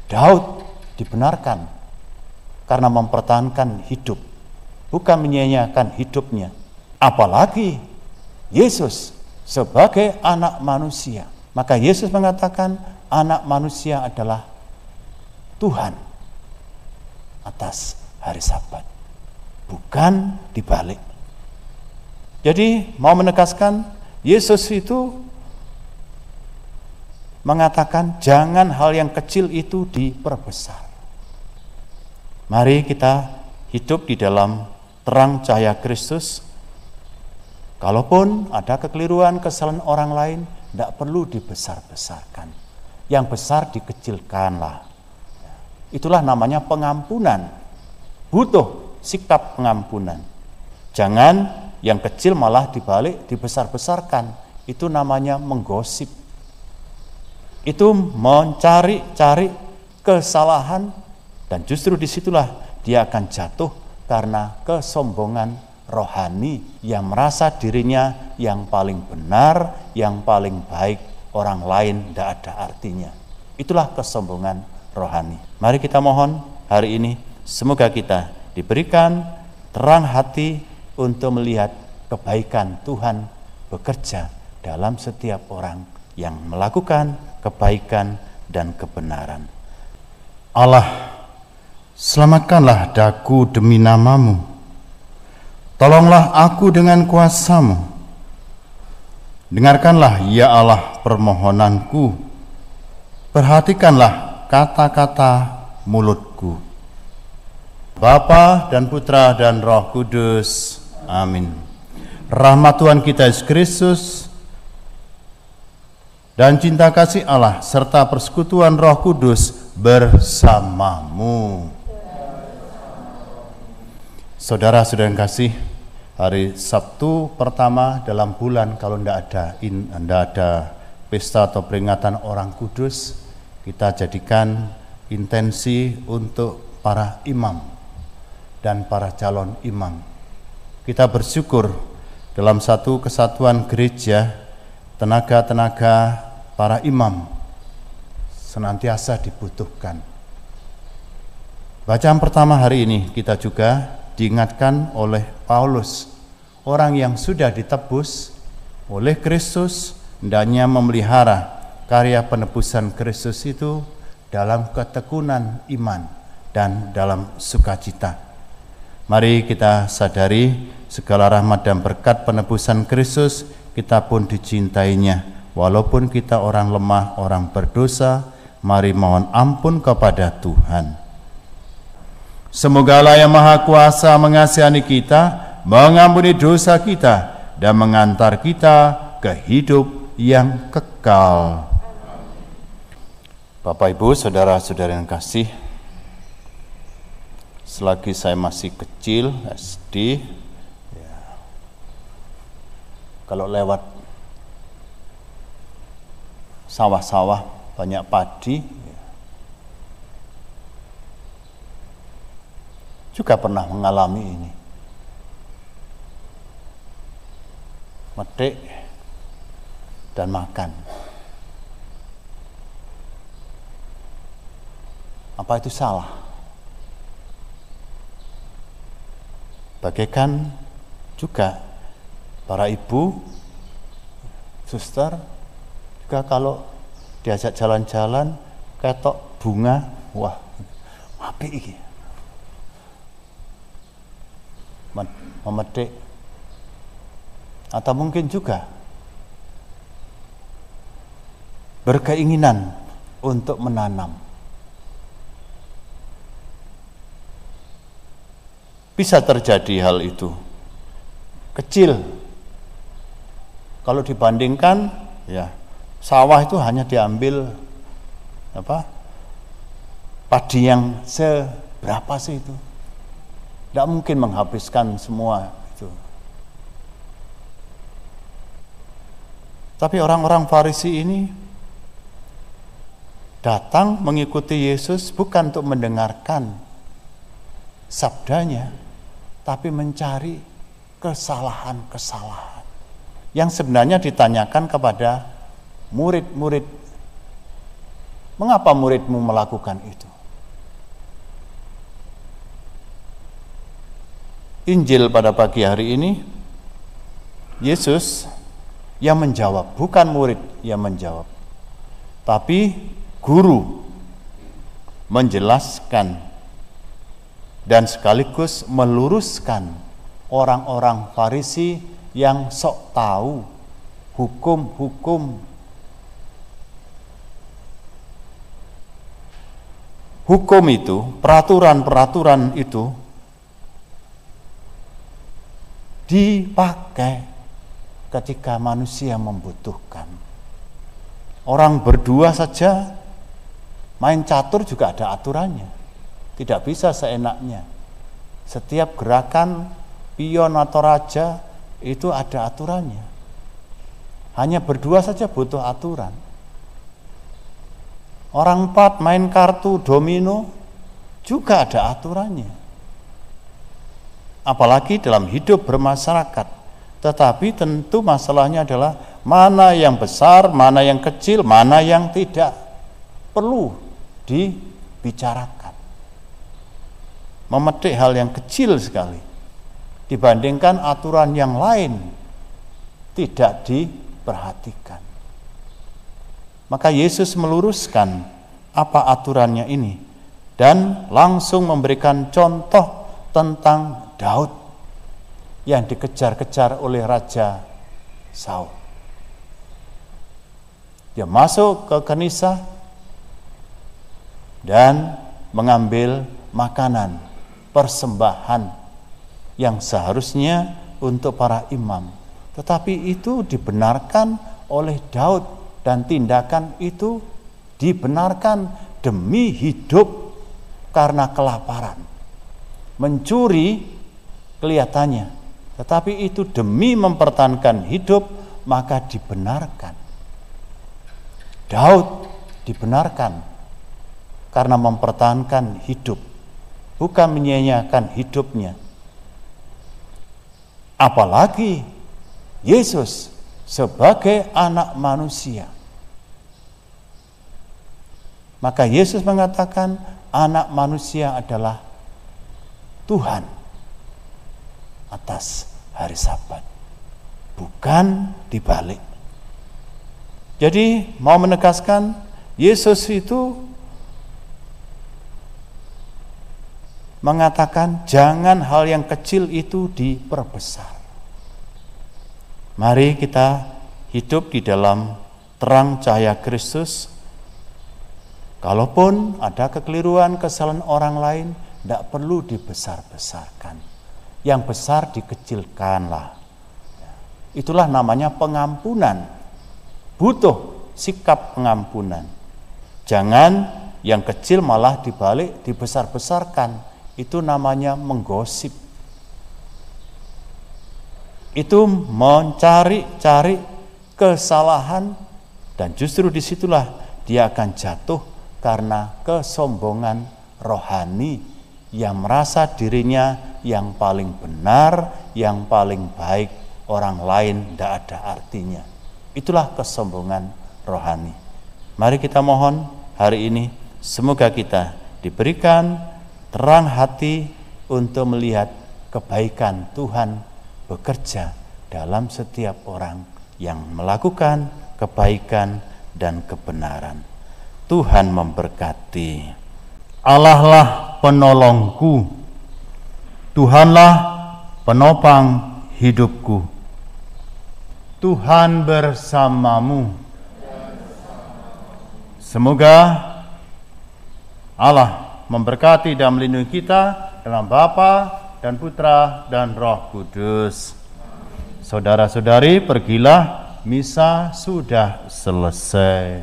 Daud dibenarkan karena mempertahankan hidup, bukan menyia-nyiakan hidupnya. Apalagi Yesus sebagai anak manusia. Maka Yesus mengatakan anak manusia adalah Tuhan atas hari Sabat, bukan dibalik. Jadi mau menegaskan, Yesus itu mengatakan jangan hal yang kecil itu diperbesar. Mari kita hidup di dalam terang cahaya Kristus. Kalaupun ada kekeliruan, kesalahan orang lain, tidak perlu dibesar-besarkan. Yang besar dikecilkanlah. Itulah namanya pengampunan. Butuh sikap pengampunan. Jangan yang kecil malah dibalik, dibesar-besarkan. Itu namanya menggosip. Itu mencari-cari kesalahan, dan justru disitulah dia akan jatuh karena kesombongan rohani yang merasa dirinya yang paling benar, yang paling baik, orang lain tidak ada artinya. Itulah kesombongan rohani. Mari kita mohon hari ini semoga kita diberikan terang hati untuk melihat kebaikan Tuhan bekerja dalam setiap orang yang melakukan kebaikan dan kebenaran. Allah, selamatkanlah daku demi nama-Mu. Tolonglah aku dengan kuasa-Mu. Dengarkanlah ya Allah permohonanku. Perhatikanlah kata-kata mulutku. Bapa dan Putra dan Roh Kudus. Amin. Rahmat Tuhan kita Yesus Kristus dan cinta kasih Allah serta persekutuan Roh Kudus bersamamu. Saudara-saudara yang kasih, hari Sabtu pertama dalam bulan, kalau tidak ada pesta atau peringatan Orang Kudus, kita jadikan intensi untuk para imam dan para calon imam. Kita bersyukur dalam satu kesatuan gereja, tenaga-tenaga para imam senantiasa dibutuhkan. Bacaan pertama hari ini kita juga diingatkan oleh Paulus, orang yang sudah ditebus oleh Kristus hendaknya memelihara karya penebusan Kristus itu dalam ketekunan iman dan dalam sukacita. Mari kita sadari segala rahmat dan berkat penebusan Kristus kita pun dicintainya. Walaupun kita orang lemah, orang berdosa, mari mohon ampun kepada Tuhan. Semoga Allah yang Maha Kuasa mengasihani kita, mengampuni dosa kita, dan mengantar kita ke hidup yang kekal. Bapak, Ibu, saudara-saudara yang kasih, selagi saya masih kecil, SD, kalau lewat sawah-sawah banyak padi, juga pernah mengalami ini. Metik dan makan. Apa itu salah? Bagaikan juga para ibu, suster, juga kalau diajak jalan-jalan, ketok bunga, wah, apik iki. Memetik. Atau mungkin juga berkeinginan untuk menanam. Bisa terjadi hal itu. Kecil. Kalau dibandingkan, ya, sawah itu hanya diambil padi yang seberapa sih itu? Tidak mungkin menghabiskan semua itu. Tapi orang-orang Farisi ini datang mengikuti Yesus bukan untuk mendengarkan sabdanya, tapi mencari kesalahan-kesalahan yang sebenarnya ditanyakan kepada murid-murid Mengapa muridmu melakukan itu? Injil pada pagi hari ini, Yesus yang menjawab, bukan murid yang menjawab, tapi guru menjelaskan dan sekaligus meluruskan orang-orang Farisi yang sok tahu hukum-hukum. Hukum itu, peraturan-peraturan itu dipakai ketika manusia membutuhkan. Orang berdua saja main catur juga ada aturannya. Tidak bisa seenaknya. Setiap gerakan pion atau raja itu ada aturannya. Hanya berdua saja butuh aturan. Orang 4 main kartu domino juga ada aturannya. Apalagi dalam hidup bermasyarakat. Tetapi tentu masalahnya adalah mana yang besar, mana yang kecil, mana yang tidak perlu dibicarakan. Memetik hal yang kecil sekali dibandingkan aturan yang lain tidak diperhatikan. Maka Yesus meluruskan apa aturannya ini dan langsung memberikan contoh tentang Daud yang dikejar-kejar oleh Raja Saul. Dia masuk ke Kenisa dan mengambil makanan, persembahan yang seharusnya untuk para imam. Tetapi itu dibenarkan oleh Daud dan tindakan itu dibenarkan demi hidup karena kelaparan. Mencuri kelihatannya, tetapi itu demi mempertahankan hidup, maka dibenarkan. Daud dibenarkan karena mempertahankan hidup, bukan menyia-nyiakan hidupnya. Apalagi Yesus sebagai anak manusia. Maka Yesus mengatakan anak manusia adalah Tuhan atas hari Sabat, bukan dibalik. Jadi mau menegaskan Yesus itu mengatakan jangan hal yang kecil itu diperbesar. Mari kita hidup di dalam terang cahaya Kristus. Kalaupun ada kekeliruan, kesalahan orang lain, tidak perlu dibesar-besarkan. Yang besar dikecilkanlah. Itulah namanya pengampunan. Butuh sikap pengampunan. Jangan yang kecil malah dibalik dibesar-besarkan. Itu namanya menggosip. Itu mencari-cari kesalahan dan justru disitulah dia akan jatuh karena kesombongan rohani yang merasa dirinya yang paling benar, yang paling baik, orang lain tidak ada artinya. Itulah kesombongan rohani. Mari kita mohon hari ini semoga kita diberikan terang hati untuk melihat kebaikan Tuhan bekerja dalam setiap orang yang melakukan kebaikan dan kebenaran. Tuhan memberkati. Allah lah penolongku, Tuhanlah penopang hidupku. Tuhan bersamamu. Semoga Allah memberkati dan melindungi kita dalam Bapa dan Putra dan Roh Kudus. Saudara-saudari, pergilah, misa sudah selesai.